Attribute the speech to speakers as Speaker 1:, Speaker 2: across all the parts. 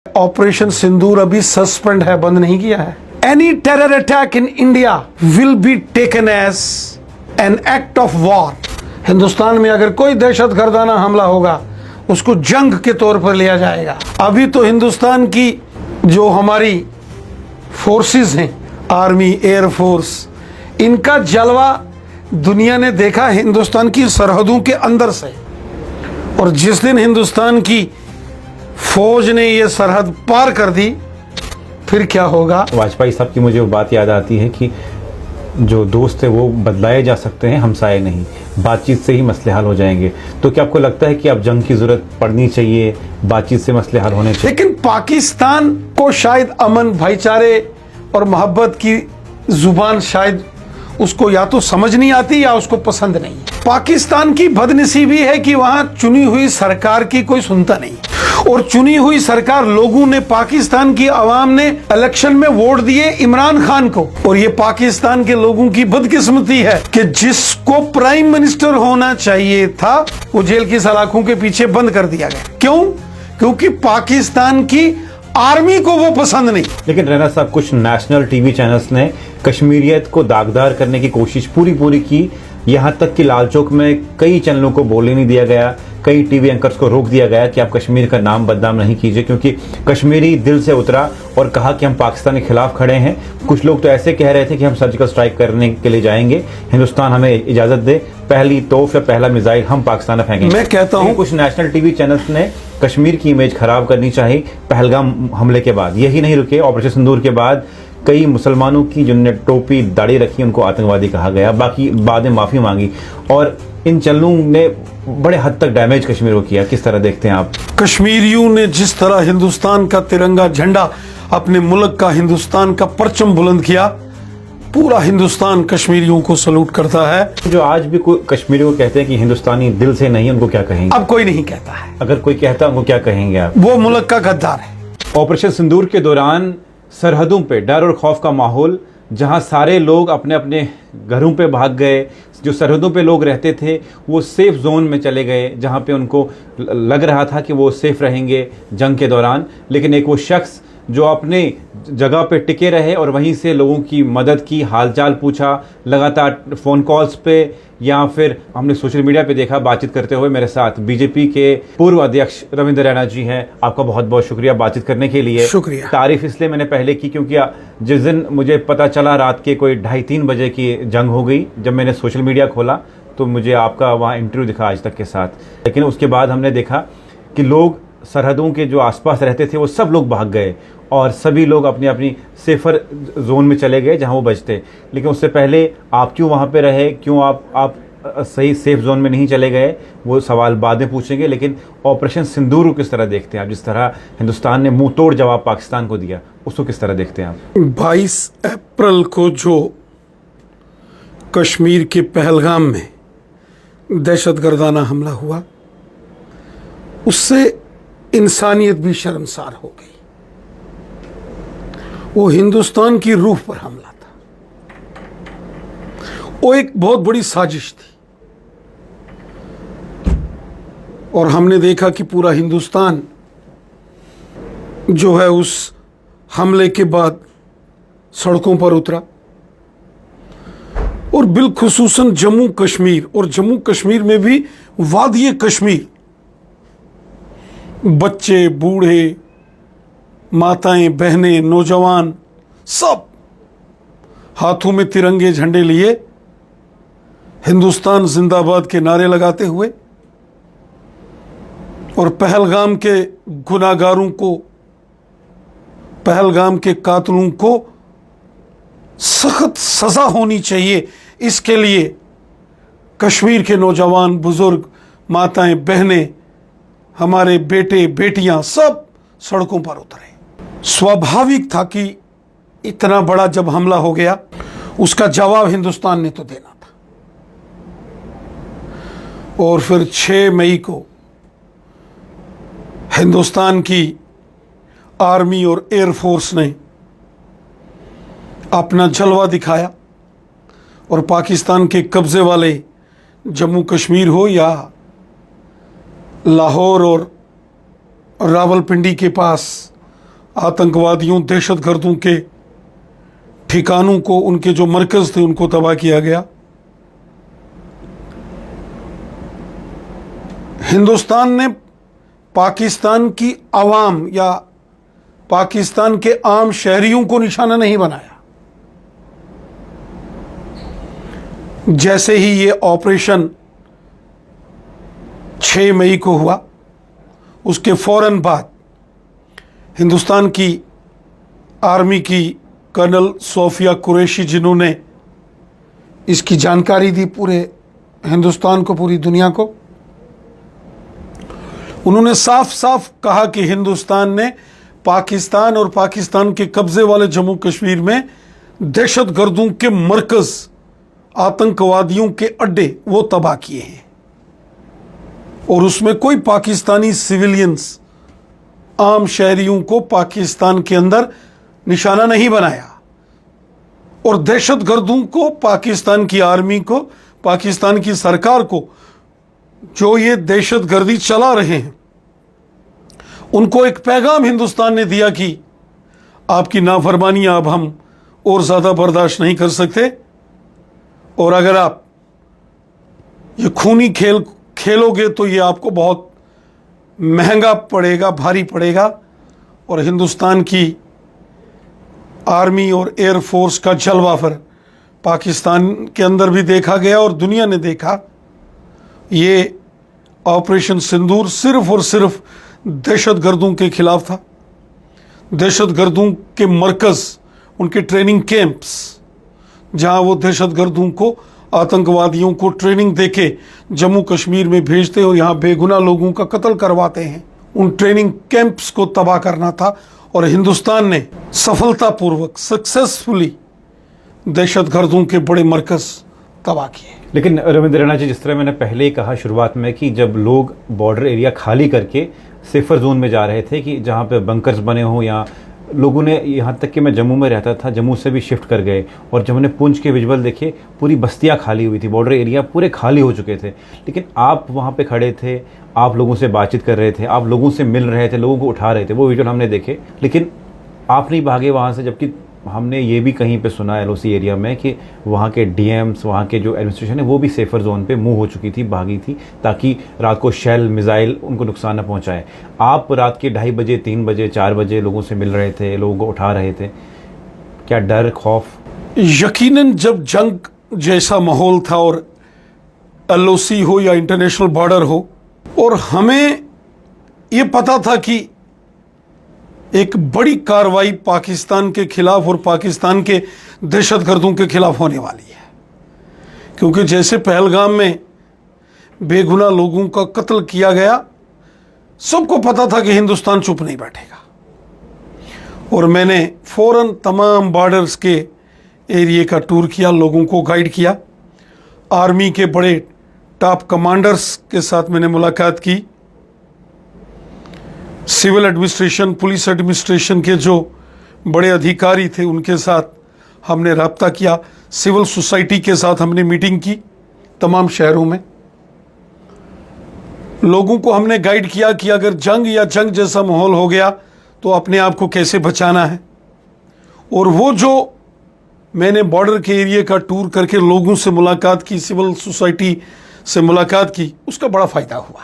Speaker 1: Operation सिंदूर अभी suspend है, बंद नहीं किया है। Any terror attack in India will be taken as an act of war. Hindustan में अगर कोई दहशतगर्दाना हमला होगा उसको जंग के तौर पर लिया जाएगा। अभी तो हिंदुस्तान की जो हमारी फोर्सेस हैं, आर्मी, एयरफोर्स, इनका जलवा दुनिया ने देखा हिंदुस्तान की सरहदों के अंदर से। और जिस दिन हिंदुस्तान की फौज ने ये सरहद पार कर दी फिर क्या होगा।
Speaker 2: वाजपेयी साहब की मुझे वो बात याद आती है कि जो दोस्त है वो बदलाए जा सकते हैं, हमसाए नहीं। बातचीत से ही मसले हल हो जाएंगे। तो क्या आपको लगता है कि अब जंग की जरूरत पड़नी चाहिए, बातचीत से मसले हल होने चाहिए?
Speaker 1: लेकिन पाकिस्तान को शायद अमन, भाईचारे और मोहब्बत की जुबान शायद उसको या तो समझ नहीं आती या उसको पसंद नहीं। पाकिस्तान की बदनसीबी है कि वहां चुनी हुई सरकार की कोई सुनता नहीं। और चुनी हुई सरकार, लोगों ने, पाकिस्तान की आवाम ने इलेक्शन में वोट दिए इमरान खान को। और ये पाकिस्तान के लोगों की बदकिस्मती है कि जिसको प्राइम मिनिस्टर होना चाहिए था वो जेल की सलाखों के पीछे बंद कर दिया गया। क्यों? क्योंकि पाकिस्तान की आर्मी को वो पसंद नहीं।
Speaker 2: लेकिन रैना साहब, कुछ नेशनल टीवी चैनल्स ने कश्मीरियत को दागदार करने की कोशिश पूरी की। यहाँ तक कि लाल चौक में कई चैनलों को बोलने नहीं दिया गया, कई टीवी एंकर्स को रोक दिया गया कि आप कश्मीर का नाम बदनाम नहीं कीजिए, क्योंकि कश्मीरी दिल से उतरा और कहा कि हम पाकिस्तान के खिलाफ खड़े हैं। कुछ लोग तो ऐसे कह रहे थे कि हम सर्जिकल स्ट्राइक करने के लिए जाएंगे, हिंदुस्तान हमें इजाजत दे, पहली तोफ या पहला मिसाइल हम पाकिस्तान में फेंकेंगे।
Speaker 1: मैं कहता हूं
Speaker 2: कुछ नेशनल टीवी चैनल्स ने कश्मीर की इमेज खराब करनी चाहिए पहलगाम हमले के बाद। यही नहीं रुके, ऑपरेशन सिंदूर के बाद कई मुसलमानों की जिन्होंने टोपी दाढ़ी रखी उनको आतंकवादी कहा गया, बाकी बाद में माफी मांगी। और इन चैनलों ने बड़े हद तक डैमेज कश्मीर को किया। किस तरह देखते हैं आप?
Speaker 1: कश्मीरियों ने जिस तरह हिंदुस्तान का तिरंगा झंडा, अपने मुल्क का, हिंदुस्तान का परचम बुलंद किया, पूरा हिंदुस्तान कश्मीरियों को सलूट करता है।
Speaker 2: जो आज भी कोई कश्मीरियों को कहते हैं कि हिंदुस्तानी दिल से नहीं, उनको क्या कहेंगे?
Speaker 1: अब कोई नहीं कहता है।
Speaker 2: अगर कोई कहता है उनको क्या कहेंगे आप?
Speaker 1: वो मुल्क का गद्दार है।
Speaker 2: ऑपरेशन सिंदूर के दौरान सरहदों पे डर और खौफ का माहौल, जहां सारे लोग अपने अपने घरों पे भाग गए। जो सरहदों पे लोग रहते थे वो सेफ जोन में चले गए, जहां पे उनको लग रहा था कि वो सेफ रहेंगे जंग के दौरान। लेकिन एक वो शख्स जो अपने जगह पे टिके रहे और वहीं से लोगों की मदद की, हालचाल पूछा, लगातार फ़ोन कॉल्स पे या फिर हमने सोशल मीडिया पे देखा बातचीत करते हुए। मेरे साथ बीजेपी के पूर्व अध्यक्ष रविंद्र रैना जी हैं। आपका बहुत बहुत शुक्रिया बातचीत करने के लिए।
Speaker 1: शुक्रिया।
Speaker 2: तारीफ इसलिए मैंने पहले की क्योंकि जिस दिन मुझे पता चला रात के कोई 2:30-3 बजे की जंग हो गई, जब मैंने सोशल मीडिया खोला तो मुझे आपका वहाँ इंटरव्यू दिखा आज तक के साथ। लेकिन उसके बाद हमने देखा कि लोग सरहदों के जो आसपास रहते थे वो सब लोग भाग गए और सभी लोग अपनी अपनी सेफर जोन में चले गए जहां वो बचते। लेकिन उससे पहले आप क्यों वहां पे रहे, क्यों आप सही सेफ जोन में नहीं चले गए, वो सवाल बाद में पूछेंगे। लेकिन ऑपरेशन सिंदूर को किस तरह देखते हैं आप? जिस तरह हिंदुस्तान ने मुंह तोड़ जवाब पाकिस्तान को दिया, उसको किस तरह देखते हैं आप?
Speaker 1: 22 अप्रैल को जो कश्मीर के पहलगाम में दहशतगर्दाना हमला हुआ, उससे इंसानियत भी शर्मसार हो गई। वो हिंदुस्तान की रूह पर हमला था, वो एक बहुत बड़ी साजिश थी। और हमने देखा कि पूरा हिंदुस्तान जो है उस हमले के बाद सड़कों पर उतरा। और बिलखुसूसन जम्मू कश्मीर, और जम्मू कश्मीर में भी वादी कश्मीर, बच्चे, बूढ़े, माताएं, बहनें, नौजवान, सब हाथों में तिरंगे झंडे लिए हिंदुस्तान जिंदाबाद के नारे लगाते हुए और पहलगाम के गुनाहगारों को, पहलगाम के कातलों को सख्त सजा होनी चाहिए, इसके लिए कश्मीर के नौजवान, बुजुर्ग, माताएं, बहनें, हमारे बेटे बेटियां सब सड़कों पर उतरे। स्वाभाविक था कि इतना बड़ा जब हमला हो गया उसका जवाब हिंदुस्तान ने तो देना था। और फिर 6 मई को हिंदुस्तान की आर्मी और एयरफोर्स ने अपना जलवा दिखाया और पाकिस्तान के कब्जे वाले जम्मू कश्मीर हो या लाहौर और रावलपिंडी के पास आतंकवादियों, दहशतगर्दों के ठिकानों को, उनके जो मरकज थे उनको तबाह किया गया। हिंदुस्तान ने पाकिस्तान की आवाम या पाकिस्तान के आम शहरियों को निशाना नहीं बनाया। जैसे ही ये ऑपरेशन 6 मई को हुआ, उसके फौरन बाद हिंदुस्तान की आर्मी की कर्नल सोफिया कुरैशी, जिन्होंने इसकी जानकारी दी पूरे हिंदुस्तान को, पूरी दुनिया को, उन्होंने साफ साफ कहा कि हिंदुस्तान ने पाकिस्तान और पाकिस्तान के कब्जे वाले जम्मू कश्मीर में दहशतगर्दों के मरकज, आतंकवादियों के अड्डे वो तबाह किए हैं और उसमें कोई पाकिस्तानी सिविलियंस, आम शहरियों को पाकिस्तान के अंदर निशाना नहीं बनाया। और दहशतगर्दों को, पाकिस्तान की आर्मी को, पाकिस्तान की सरकार को जो ये दहशतगर्दी चला रहे हैं, उनको एक पैगाम हिंदुस्तान ने दिया कि आपकी नाफरमानियां अब हम और ज़्यादा बर्दाश्त नहीं कर सकते और अगर आप ये खूनी खेल खेलोगे तो ये आपको बहुत महंगा पड़ेगा, भारी पड़ेगा। और हिंदुस्तान की आर्मी और एयरफोर्स का जलवा फिर पाकिस्तान के अंदर भी देखा गया और दुनिया ने देखा। ये ऑपरेशन सिंदूर सिर्फ और सिर्फ दहशतगर्दों के खिलाफ था। दहशतगर्दों के मरकज़, उनके ट्रेनिंग कैंप्स, जहां वो दहशतगर्दों को, आतंकवादियों को ट्रेनिंग देके जम्मू कश्मीर में भेजते और यहाँ बेगुनाह लोगों का कत्ल करवाते हैं, उन ट्रेनिंग कैंप्स को तबाह करना था। और हिंदुस्तान ने सफलतापूर्वक, सक्सेसफुली दहशतगर्दों के बड़े मरकज़ तबाह किए।
Speaker 2: लेकिन रविंद्र रैना जी, जिस तरह मैंने पहले ही कहा शुरुआत में कि जब लोग बॉर्डर एरिया खाली करके सेफर जोन में जा रहे थे कि जहाँ पे बंकर्स बने हों, या लोगों ने, यहाँ तक कि मैं जम्मू में रहता था, जम्मू से भी शिफ्ट कर गए और जब हमने पुंछ के विजुअल देखे, पूरी बस्तियाँ खाली हुई थी, बॉर्डर एरिया पूरे खाली हो चुके थे। लेकिन आप वहाँ पे खड़े थे, आप लोगों से बातचीत कर रहे थे, आप लोगों से मिल रहे थे, लोगों को उठा रहे थे, वो विजुअल हमने देखे। लेकिन आप नहीं भागे वहाँ से, जबकि हमने ये भी कहीं पे सुना एलओसी एरिया में कि वहाँ के डीएम्स, वहाँ के जो एडमिनिस्ट्रेशन है, वो भी सेफर जोन पे मूव हो चुकी थी, भागी थी, ताकि रात को शेल, मिसाइल उनको नुकसान न पहुँचाए। आप रात के 2:30 बजे, 3 बजे, 4 बजे लोगों से मिल रहे थे, लोगों को उठा रहे थे। क्या डर, खौफ?
Speaker 1: यकीनन जब जंग जैसा माहौल था और एलओसी हो या इंटरनेशनल बॉर्डर हो, और हमें ये पता था कि एक बड़ी कार्रवाई पाकिस्तान के खिलाफ और पाकिस्तान के दहशतगर्दों के खिलाफ होने वाली है, क्योंकि जैसे पहलगाम में बेगुनाह लोगों का कत्ल किया गया, सबको पता था कि हिंदुस्तान चुप नहीं बैठेगा। और मैंने फौरन तमाम बॉर्डर्स के एरिया का टूर किया, लोगों को गाइड किया, आर्मी के बड़े टॉप कमांडर्स के साथ मैंने मुलाकात की, सिविल एडमिनिस्ट्रेशन, पुलिस एडमिनिस्ट्रेशन के जो बड़े अधिकारी थे उनके साथ हमने रब्ता किया, सिविल सोसाइटी के साथ हमने मीटिंग की तमाम शहरों में। लोगों को हमने गाइड किया कि अगर जंग या जंग जैसा माहौल हो गया तो अपने आप को कैसे बचाना है। और वो जो मैंने बॉर्डर के एरिया का टूर करके लोगों से मुलाकात की, सिविल सोसाइटी से मुलाकात की, उसका बड़ा फ़ायदा हुआ।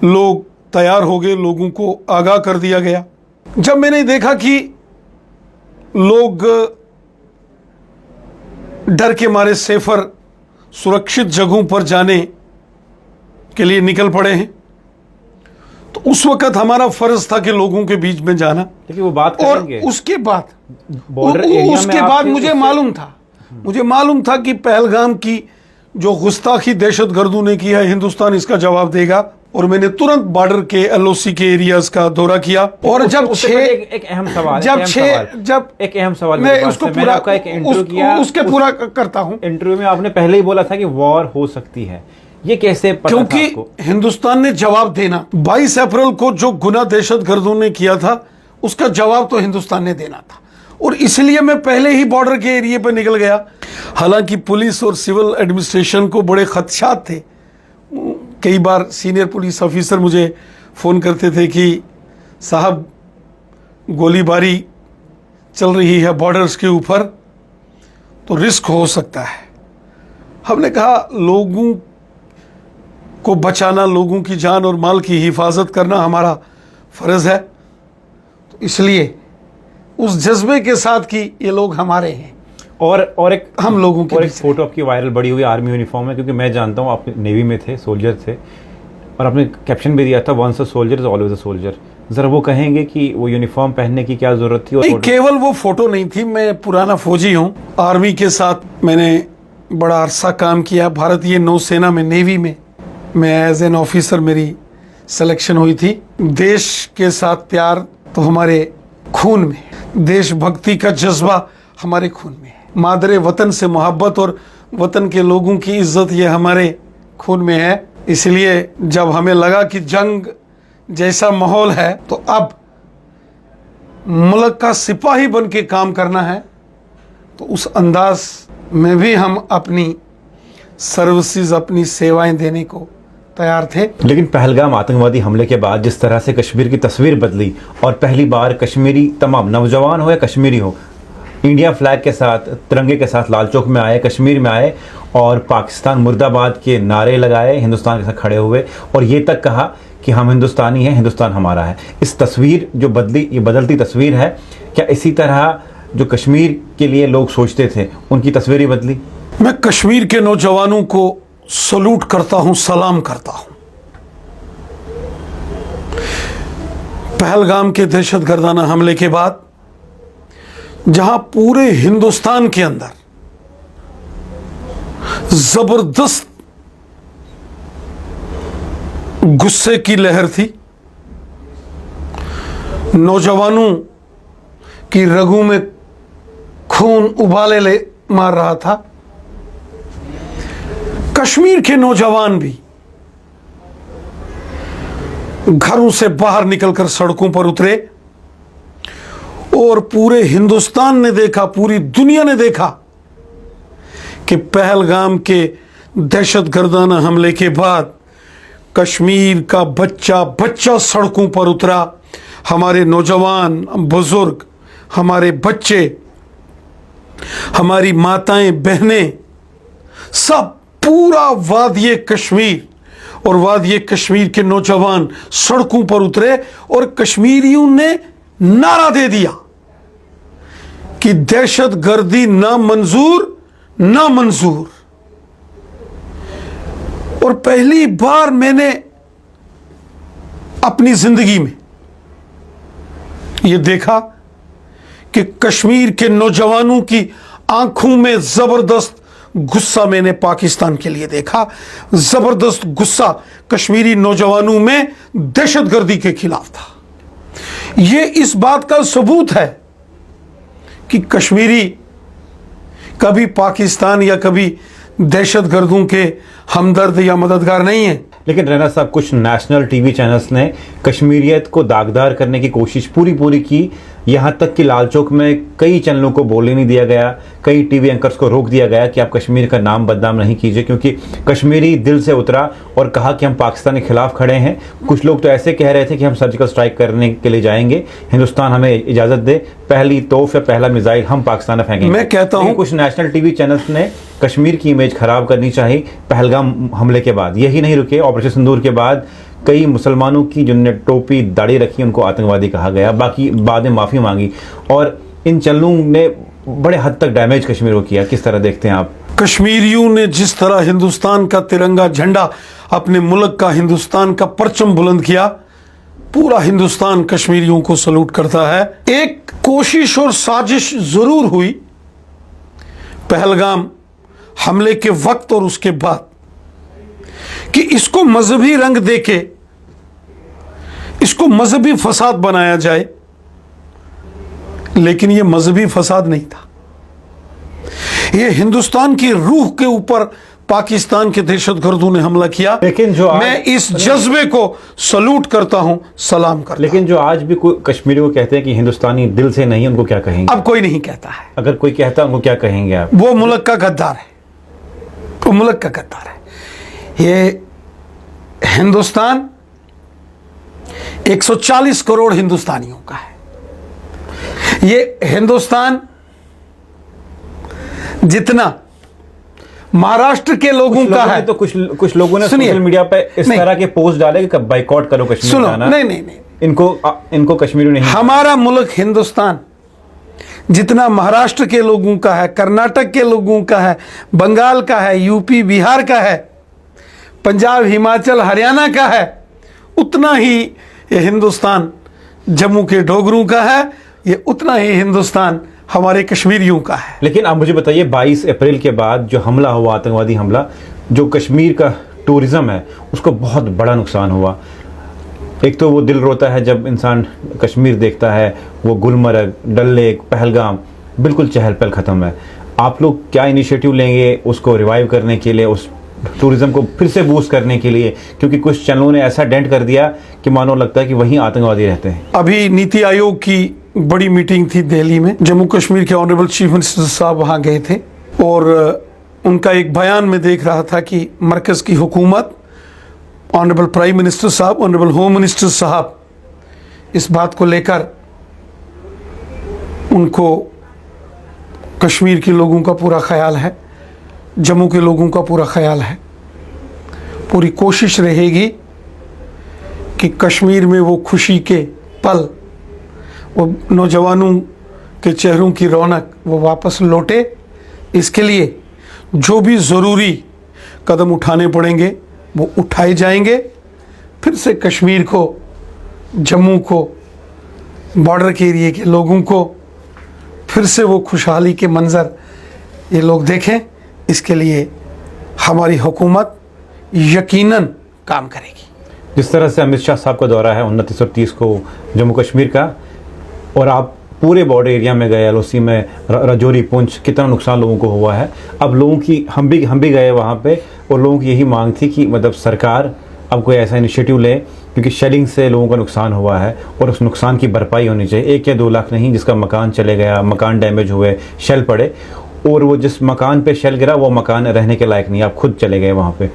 Speaker 1: लोग तैयार हो गए, लोगों को आगाह कर दिया गया। जब मैंने देखा कि लोग डर के मारे सेफर, सुरक्षित जगहों पर जाने के लिए निकल पड़े हैं, तो उस वक्त हमारा फर्ज था कि लोगों के बीच में जाना।
Speaker 2: लेकिन वो बात करेंगे।
Speaker 1: और उसके बाद
Speaker 2: बॉर्डर एरिया
Speaker 1: उसके बाद मुझे मालूम था कि पहलगाम की जो गुस्ताखी दहशतगर्दों ने किया है, हिंदुस्तान इसका जवाब देगा। और मैंने तुरंत बॉर्डर के एलओसी के एरियाज का दौरा किया। और जब
Speaker 2: एक अहम सवाल, एक अहम सवाल
Speaker 1: मैं उसको पूरा
Speaker 2: एक इंटरव्यू किया,
Speaker 1: उसके पूरा करता हूं।
Speaker 2: इंटरव्यू में आपने पहले ही बोला था कि वॉर हो सकती है, ये कैसे पता था आपको?
Speaker 1: क्योंकि हिंदुस्तान ने जवाब देना, 22 अप्रैल को जो गुना दहशतगर्दों ने किया था उसका जवाब तो हिंदुस्तान ने देना था, और इसलिए मैं पहले ही बॉर्डर के एरिया पर निकल गया। हालांकि पुलिस और सिविल एडमिनिस्ट्रेशन को बड़े खदशात थे। कई बार सीनियर पुलिस ऑफिसर मुझे फ़ोन करते थे कि साहब गोलीबारी चल रही है बॉर्डर्स के ऊपर, तो रिस्क हो सकता है। हमने कहा लोगों को बचाना, लोगों की जान और माल की हिफाजत करना हमारा फ़र्ज़ है, तो इसलिए उस जज्बे के साथ कि ये लोग हमारे हैं
Speaker 2: और एक
Speaker 1: हम लोगों के
Speaker 2: और एक
Speaker 1: बीच
Speaker 2: फोटो आपकी वायरल बड़ी हुई आर्मी यूनिफॉर्म में, क्योंकि मैं जानता हूँ आप नेवी में थे, सोल्जर थे, और आपने कैप्शन भी दिया था once a soldier is always a soldier. ज़रा वो कहेंगे कि वो यूनिफॉर्म पहनने की क्या ज़रूरत थी?
Speaker 1: नहीं, केवल वो फोटो नहीं थी। मैं पुराना फौजी हूँ, आर्मी के साथ मैंने बड़ा अरसा काम किया, भारतीय नौसेना में, नेवी में मैं एज एन ऑफिसर मेरी सिलेक्शन हुई थी। देश के साथ प्यार तो हमारे खून में, देशभक्ति का जज्बा हमारे खून में है, मादरे वतन से मोहब्बत और वतन के लोगों की इज्जत ये हमारे खून में है। इसलिए जब हमें लगा कि जंग जैसा माहौल है तो अब मुल्क का सिपाही बन के काम करना है, तो उस अंदाज में भी हम अपनी सर्विसेज, अपनी सेवाएं देने को तैयार थे।
Speaker 2: लेकिन पहलगाम आतंकवादी हमले के बाद जिस तरह से कश्मीर की तस्वीर बदली और पहली बार कश्मीरी तमाम नौजवान हो या कश्मीरी हो, इंडिया फ्लैग के साथ, तिरंगे के साथ लाल चौक में आए, कश्मीर में आए और पाकिस्तान मुर्दाबाद के नारे लगाए, हिंदुस्तान के साथ खड़े हुए और ये तक कहा कि हम हिंदुस्तानी हैं, हिंदुस्तान हमारा है। इस तस्वीर जो बदली, ये बदलती तस्वीर है क्या? इसी तरह जो कश्मीर के लिए लोग सोचते थे उनकी तस्वीर ही बदली?
Speaker 1: मैं कश्मीर के नौजवानों को सलूट करता हूं, सलाम करता हूं। पहलगाम के दहशतगर्दाना हमले के बाद जहां पूरे हिंदुस्तान के अंदर जबरदस्त गुस्से की लहर थी, नौजवानों की रगों में खून उबाले ले मार रहा था, कश्मीर के नौजवान भी घरों से बाहर निकलकर सड़कों पर उतरे और पूरे हिंदुस्तान ने देखा, पूरी दुनिया ने देखा कि पहलगाम के दहशतगर्दाना हमले के बाद कश्मीर का बच्चा बच्चा सड़कों पर उतरा। हमारे नौजवान, बुजुर्ग, हमारे बच्चे, हमारी माताएं, बहनें, सब पूरा वादिये कश्मीर और वादिये कश्मीर के नौजवान सड़कों पर उतरे और कश्मीरियों ने नारा दे दिया कि दहशतगर्दी ना मंजूर, ना मंजूर। और पहली बार मैंने अपनी जिंदगी में यह देखा कि कश्मीर के नौजवानों की आंखों में जबरदस्त गुस्सा मैंने पाकिस्तान के लिए देखा, जबरदस्त गुस्सा कश्मीरी नौजवानों में दहशतगर्दी के खिलाफ था। यह इस बात का सबूत है कि कश्मीरी कभी पाकिस्तान या कभी दहशतगर्दों के हमदर्द या मददगार नहीं है।
Speaker 2: लेकिन रैना साहब, कुछ नेशनल टीवी चैनल्स ने कश्मीरियत को दागदार करने की कोशिश पूरी की, यहाँ तक कि लाल चौक में कई चैनलों को बोलने नहीं दिया गया, कई टीवी एंकर्स को रोक दिया गया कि आप कश्मीर का नाम बदनाम नहीं कीजिए, क्योंकि कश्मीरी दिल से उतरा और कहा कि हम पाकिस्तान के खिलाफ खड़े हैं। कुछ लोग तो ऐसे कह रहे थे कि हम सर्जिकल स्ट्राइक करने के लिए जाएंगे, हिंदुस्तान हमें इजाज़त दे, पहली तोहफ या पहला मिसाइल हम पाकिस्तान में फेंकेंगे।
Speaker 1: मैं कहता हूं
Speaker 2: कुछ नेशनल टीवी चैनल्स ने कश्मीर की इमेज खराब करनी चाहिए पहलगाम हमले के बाद, यही नहीं रुके, ऑपरेशन सिंदूर के बाद कई मुसलमानों की जिन्होंने टोपी दाढ़ी रखी उनको आतंकवादी कहा गया, बाकी बाद में माफ़ी मांगी, और इन चैनलों ने बड़े हद तक डैमेज कश्मीर को किया। किस तरह देखते हैं आप?
Speaker 1: कश्मीरियों ने जिस तरह हिंदुस्तान का तिरंगा झंडा, अपने मुल्क का, हिंदुस्तान का परचम बुलंद किया, पूरा हिंदुस्तान कश्मीरियों को सलूट करता है। एक कोशिश और साजिश जरूर हुई पहलगाम हमले के वक्त और उसके बाद कि इसको मजहबी रंग देके इसको मजहबी फसाद बनाया जाए, लेकिन यह मजहबी फसाद नहीं था। यह हिंदुस्तान की रूह के ऊपर पाकिस्तान के दहशतगर्दों ने हमला किया।
Speaker 2: लेकिन जो
Speaker 1: मैं इस जज्बे को सलूट करता हूं, सलाम करता हूं।
Speaker 2: लेकिन जो आज भी कोई कश्मीरी को कहते हैं कि हिंदुस्तानी दिल से नहीं, उनको क्या कहेंगे?
Speaker 1: अब कोई नहीं कहता है।
Speaker 2: अगर कोई कहता है उनको क्या कहेंगे आप?
Speaker 1: वो मुल्क का गद्दार है, वो मुल्क का गद्दार है। ये हिंदुस्तान 140 करोड़ हिंदुस्तानियों का है। ये हिंदुस्तान जितना महाराष्ट्र के लोगों का है,
Speaker 2: तो कुछ लोगों ने
Speaker 1: सुनिए,
Speaker 2: सोशल मीडिया पे इस
Speaker 1: नहीं,
Speaker 2: तरह के पोस्ट डाले कि बाइकआउट करो कश्मीर
Speaker 1: सुनो,
Speaker 2: जाना।
Speaker 1: नहीं,
Speaker 2: इनको कश्मीर नहीं।
Speaker 1: हमारा मुल्क हिंदुस्तान जितना महाराष्ट्र के लोगों का है, कर्नाटक के लोगों का है, बंगाल का है, यूपी बिहार का है, पंजाब हिमाचल हरियाणा का है, उतना ही ये हिंदुस्तान जम्मू के डोगरों का है, ये उतना ही हिंदुस्तान हमारे कश्मीरियों का है।
Speaker 2: लेकिन आप मुझे बताइए 22 अप्रैल के बाद जो हमला हुआ, आतंकवादी हमला, जो कश्मीर का टूरिज्म है उसको बहुत बड़ा नुकसान हुआ। एक तो वो दिल रोता है जब इंसान कश्मीर देखता है, वो गुलमर्ग, डल लेक, पहलगाम बिल्कुल चहल पहल ख़त्म है। आप लोग क्या इनिशिएटिव लेंगे उसको रिवाइव करने के लिए, उस टूरिज्म को फिर से बूस्ट करने के लिए? क्योंकि कुछ चैनलों ने ऐसा डेंट कर दिया कि मानो लगता है कि वहीं आतंकवादी रहते हैं।
Speaker 1: अभी नीति आयोग की बड़ी मीटिंग थी दिल्ली में, जम्मू कश्मीर के ऑनरेबल चीफ मिनिस्टर साहब वहां गए थे और उनका एक बयान में देख रहा था कि मरकज़ की हुकूमत, ऑनरेबल प्राइम मिनिस्टर साहब, ऑनरेबल होम मिनिस्टर साहब इस बात को लेकर उनको कश्मीर के लोगों का पूरा ख्याल है, जम्मू के लोगों का पूरा ख्याल है। पूरी कोशिश रहेगी कि कश्मीर में वो खुशी के पल, वो नौजवानों के चेहरों की रौनक वो वापस लौटे। इसके लिए जो भी ज़रूरी कदम उठाने पड़ेंगे वो उठाए जाएंगे। फिर से कश्मीर को, जम्मू को, बॉर्डर के एरिए के लोगों को फिर से वो खुशहाली के मंज़र ये लोग देखें। इसके लिए हमारी हुकूमत यकीनन काम करेगी।
Speaker 2: जिस तरह से अमित शाह साहब का दौरा है 29 और 30 को जम्मू कश्मीर का, और आप पूरे बॉर्डर एरिया में गए, एलओसी में, राजौरी, पुंछ, कितना नुकसान लोगों को हुआ है। अब लोगों की, हम भी गए वहाँ पे, और लोगों की यही मांग थी कि मतलब सरकार अब कोई ऐसा इनिशिएटिव ले, क्योंकि शेलिंग से लोगों का नुकसान हुआ है और उस नुकसान की भरपाई होनी चाहिए। 1 या 2 लाख नहीं, जिसका मकान चले गया, मकान डैमेज हुए, शेल पड़े, और वो जिस मकान पे शेल गिरा वो मकान रहने के लायक नहीं, आप खुद चले गए वहाँ पे।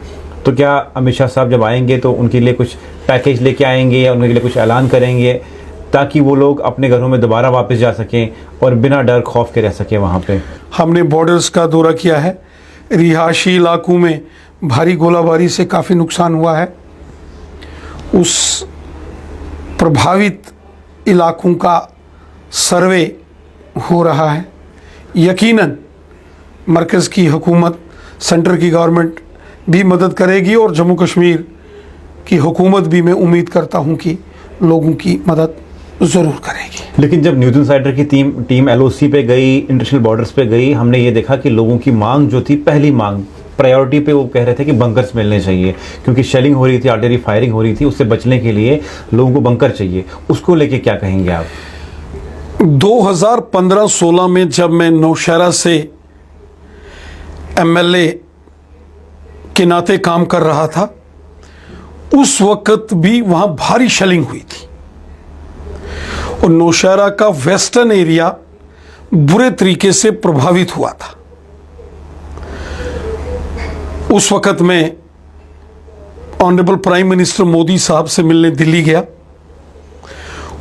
Speaker 2: तो क्या अमित शाह साहब जब आएंगे तो उनके लिए कुछ पैकेज लेके आएंगे या उनके लिए कुछ ऐलान करेंगे ताकि वो लोग अपने घरों में दोबारा वापस जा सकें और बिना डर खौफ के रह सकें वहाँ पे?
Speaker 1: हमने बॉर्डर्स का दौरा किया है, रिहायशी इलाकों में भारी गोलाबारी से काफ़ी नुकसान हुआ है। उस प्रभावित इलाकों का सर्वे हो रहा है। यकीनन मरकज़ की हुकूमत, सेंटर की गवर्नमेंट भी मदद करेगी और जम्मू कश्मीर की हुकूमत भी, मैं उम्मीद करता हूं कि लोगों की मदद ज़रूर करेगी।
Speaker 2: लेकिन जब न्यूज़ इनसाइडर की टीम एलओसी पे गई, इंटरनेशनल बॉर्डर्स पे गई, हमने ये देखा कि लोगों की मांग जो थी, पहली मांग प्रायोरिटी पे, वो कह रहे थे कि बंकर्स मिलने चाहिए, क्योंकि शेलिंग हो रही थी, आर्टिलरी फायरिंग हो रही थी, उससे बचने के लिए लोगों को बंकर चाहिए। उसको लेके क्या कहेंगे आप?
Speaker 1: 2015-16 में जब मैं नौशहरा से एमएलए के नाते काम कर रहा था, उस वक्त भी वहां भारी शेलिंग हुई थी और नौशहरा का वेस्टर्न एरिया बुरे तरीके से प्रभावित हुआ था। उस वक्त मैं ऑनरेबल प्राइम मिनिस्टर मोदी साहब से मिलने दिल्ली गया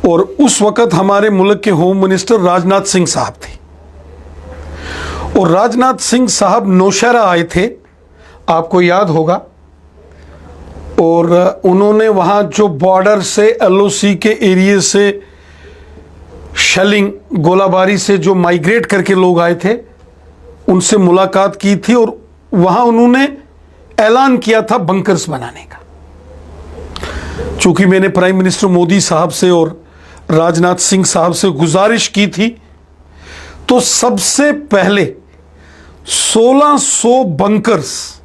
Speaker 1: और उस वक्त हमारे मुल्क के होम मिनिस्टर राजनाथ सिंह साहब थे और राजनाथ सिंह साहब नौशहरा आए थे, आपको याद होगा, और उन्होंने वहाँ जो बॉर्डर से, एलओसी के एरिए से शेलिंग, गोलाबारी से जो माइग्रेट करके लोग आए थे, उनसे मुलाकात की थी और वहाँ उन्होंने ऐलान किया था बंकर्स बनाने का। चूंकि मैंने प्राइम मिनिस्टर मोदी साहब से और राजनाथ सिंह साहब से गुजारिश की थी, तो सबसे पहले 1600 बंकर्स,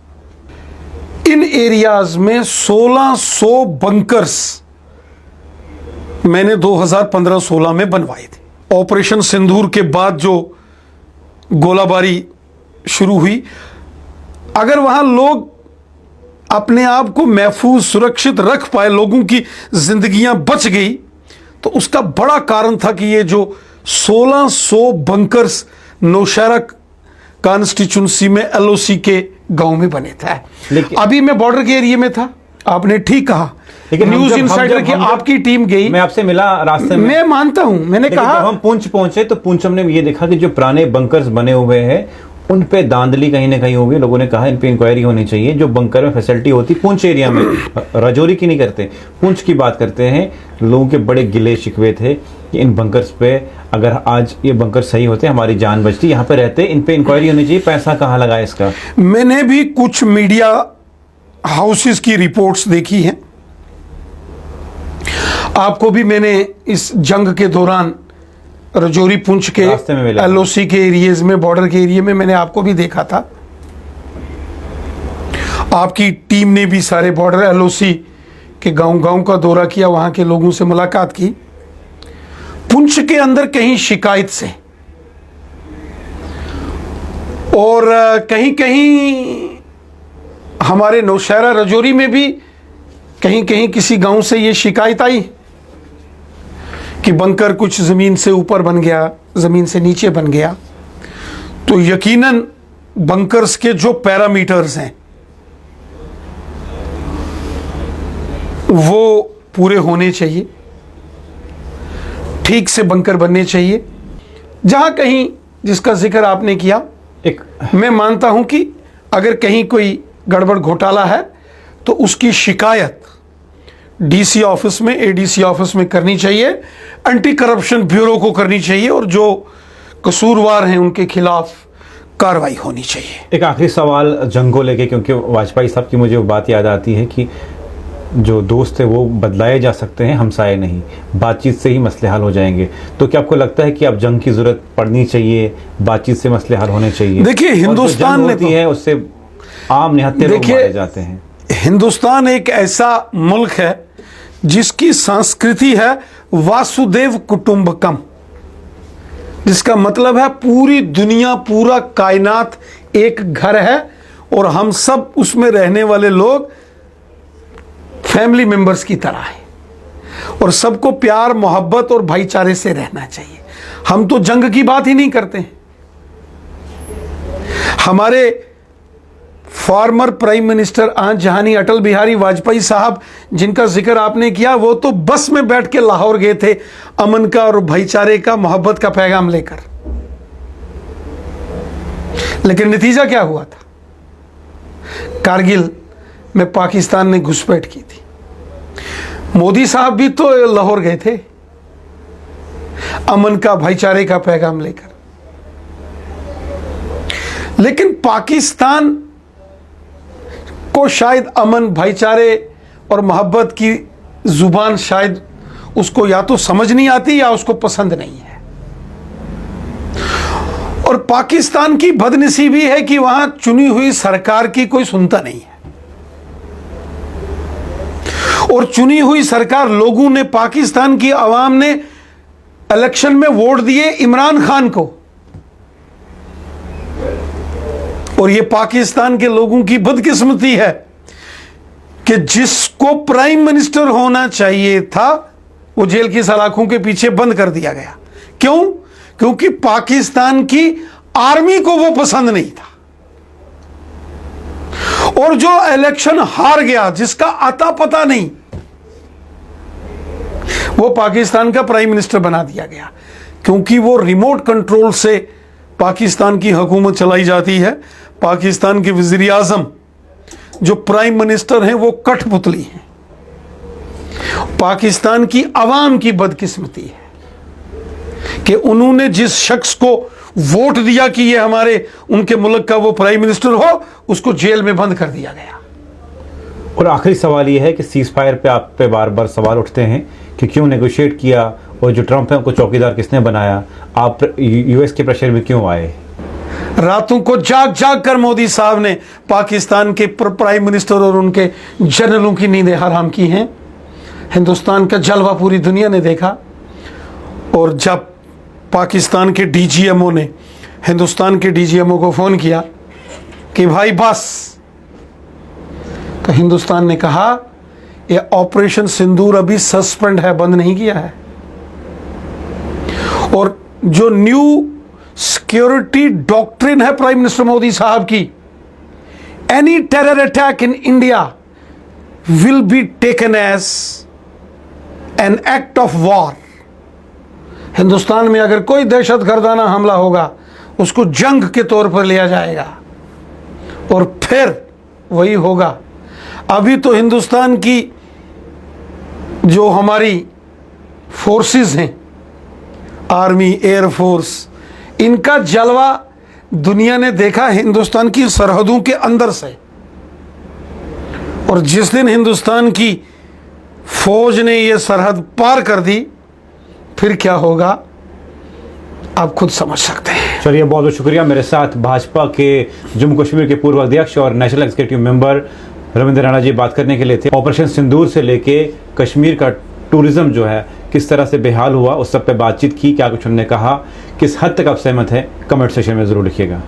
Speaker 1: इन एरियाज में 1600 बंकर्स मैंने 2015-16 में बनवाए थे। ऑपरेशन सिंदूर के बाद जो गोलाबारी शुरू हुई, अगर वहां लोग अपने आप को महफूज, सुरक्षित रख पाए, लोगों की जिंदगियां बच गई, तो उसका बड़ा कारण था कि ये जो 1600 बंकर्स नौशहरा कॉन्स्टिट्यूंसी में एलओसी के गांव में बने थे।
Speaker 2: लेकिन
Speaker 1: अभी मैं बॉर्डर के एरिया में था, आपने ठीक कहा।
Speaker 2: लेकिन
Speaker 1: न्यूज इनसाइडर की आपकी टीम गई,
Speaker 2: मैं आपसे मिला रास्ते में,
Speaker 1: मैं मानता हूं, मैंने कहा
Speaker 2: जब हम पुंछ पहुंचे तो पुंछ हमने ये देखा कि जो पुराने बंकर्स बने हुए हैं उन पे धांधली कहीं ना कहीं होगी। लोगों ने कहा इन पे इंक्वायरी होनी चाहिए। जो बंकर में फैसिलिटी होती पुंछ एरिया में, राजौरी की नहीं करते, पुंछ की बात करते हैं, लोगों के बड़े गिले शिकवे थे कि इन बंकर्स पे अगर आज ये बंकर सही होते हमारी जान बचती, यहाँ पे रहते, इन पे इंक्वायरी होनी चाहिए। पैसा कहाँ लगा इसका?
Speaker 1: मैंने भी कुछ मीडिया हाउसेस की रिपोर्ट्स देखी हैं। आपको भी मैंने इस जंग के दौरान राजौरी पुंछ के
Speaker 2: रास्ते में मिला,
Speaker 1: एलओसी के एरियाज में, बॉर्डर के एरिया में मैंने आपको भी देखा था। आपकी टीम ने भी सारे बॉर्डर एलओसी के गांव का दौरा किया, वहां के लोगों से मुलाकात की। पुंछ के अंदर कहीं शिकायत से और कहीं कहीं हमारे नौशहरा राजौरी में भी कहीं कहीं किसी गांव से ये शिकायत आई कि बंकर कुछ जमीन से ऊपर बन गया, जमीन से नीचे बन गया। तो यकीनन बंकर्स के जो पैरामीटर्स हैं वो पूरे होने चाहिए, ठीक से बंकर बनने चाहिए। जहां कहीं जिसका जिक्र आपने किया, मैं मानता हूं कि अगर कहीं कोई गड़बड़ घोटाला है तो उसकी शिकायत डीसी ऑफिस में, एडीसी ऑफिस में करनी चाहिए, एंटी करप्शन ब्यूरो को करनी चाहिए और जो कसूरवार हैं उनके खिलाफ कार्रवाई होनी चाहिए।
Speaker 2: एक आखिरी सवाल जंग को लेके, क्योंकि वाजपेयी साहब की मुझे वो बात याद आती है कि जो दोस्त है वो बदलाए जा सकते हैं, हमसाए नहीं, बातचीत से ही मसले हल हो जाएंगे। तो क्या आपको लगता है कि अब जंग की जरूरत पड़नी चाहिए, बातचीत से मसले हल होने चाहिए?
Speaker 1: देखिए, हिंदुस्तान में
Speaker 2: है उससे आम निहत्थे लोग मारे जाते हैं।
Speaker 1: हिंदुस्तान एक ऐसा मुल्क है जिसकी संस्कृति है वासुदेव कुटुंबकम, जिसका मतलब है पूरी दुनिया, पूरा कायनात एक घर है और हम सब उसमें रहने वाले लोग फैमिली मेंबर्स की तरह है और सबको प्यार, मोहब्बत और भाईचारे से रहना चाहिए। हम तो जंग की बात ही नहीं करते हैं। हमारे फॉर्मर प्राइम मिनिस्टर आज जहानी अटल बिहारी वाजपेयी साहब, जिनका जिक्र आपने किया, वो तो बस में बैठ के लाहौर गए थे अमन का और भाईचारे का, मोहब्बत का पैगाम लेकर। लेकिन नतीजा क्या हुआ था? कारगिल में पाकिस्तान ने घुसपैठ की थी। मोदी साहब भी तो लाहौर गए थे अमन का, भाईचारे का पैगाम लेकर। लेकिन पाकिस्तान को शायद अमन, भाईचारे और मोहब्बत की जुबान शायद उसको या तो समझ नहीं आती या उसको पसंद नहीं है। और पाकिस्तान की बदनसीबी है कि वहां चुनी हुई सरकार की कोई सुनता नहीं है और चुनी हुई सरकार, लोगों ने, पाकिस्तान की आवाम ने इलेक्शन में वोट दिए इमरान खान को और ये पाकिस्तान के लोगों की बदकिस्मती है कि जिसको प्राइम मिनिस्टर होना चाहिए था वो जेल की सलाखों के पीछे बंद कर दिया गया। क्यों? क्योंकि पाकिस्तान की आर्मी को वो पसंद नहीं था और जो इलेक्शन हार गया, जिसका आता पता नहीं, वो पाकिस्तान का प्राइम मिनिस्टर बना दिया गया। क्योंकि वो रिमोट कंट्रोल से पाकिस्तान की हुकूमत चलाई जाती है। पाकिस्तान के वजीर आजम जो प्राइम मिनिस्टर हैं वो कठपुतली हैं। पाकिस्तान की आवाम की बदकिस्मती है कि उन्होंने जिस शख्स को वोट दिया कि ये हमारे, उनके मुल्क का वो प्राइम मिनिस्टर हो, उसको जेल में बंद कर दिया गया।
Speaker 2: और आखिरी सवाल ये है कि सीज फायर पे आप पे बार बार सवाल उठते हैं कि क्यों नेगोशिएट किया और जो ट्रंप है उनको चौकीदार किसने बनाया, आप यूएस के प्रेशर में क्यों आए?
Speaker 1: रातों को जाग जाग कर मोदी साहब ने पाकिस्तान के प्राइम मिनिस्टर और उनके जनरलों की नींदें हराम की हैं। हिंदुस्तान का जलवा पूरी दुनिया ने देखा और जब पाकिस्तान के डीजीएमओ ने हिंदुस्तान के डीजीएमओ को फ़ोन किया कि भाई बस, तो हिंदुस्तान ने कहा ये ऑपरेशन सिंदूर अभी सस्पेंड है, बंद नहीं किया है। और जो न्यू सिक्योरिटी डॉक्ट्रिन है प्राइम मिनिस्टर मोदी साहब की, any terror attack in India will be taken as an act of war. Hindustan में अगर कोई दहशतगर्दाना हमला होगा उसको जंग के तौर पर लिया जाएगा और फिर वही होगा। अभी तो हिंदुस्तान की जो हमारी फोर्सेस हैं, आर्मी, एयर फोर्स, इनका जलवा दुनिया ने देखा हिंदुस्तान की सरहदों के अंदर से। और जिस दिन हिंदुस्तान की फौज ने ये सरहद पार कर दी फिर क्या होगा आप खुद समझ सकते हैं।
Speaker 2: चलिए, बहुत बहुत शुक्रिया। मेरे साथ भाजपा के जम्मू कश्मीर के पूर्व अध्यक्ष और national executive member Ravindra Rana ji बात करने के लिए थे। ऑपरेशन सिंदूर से लेके कश्मीर का टूरिज्म जो है किस तरह से बेहाल हुआ उस सब पे बातचीत की, क्या कुछ उन्होंने कहा, किस हद तक आप सहमत हैं, कमेंट सेक्शन में जरूर लिखिएगा।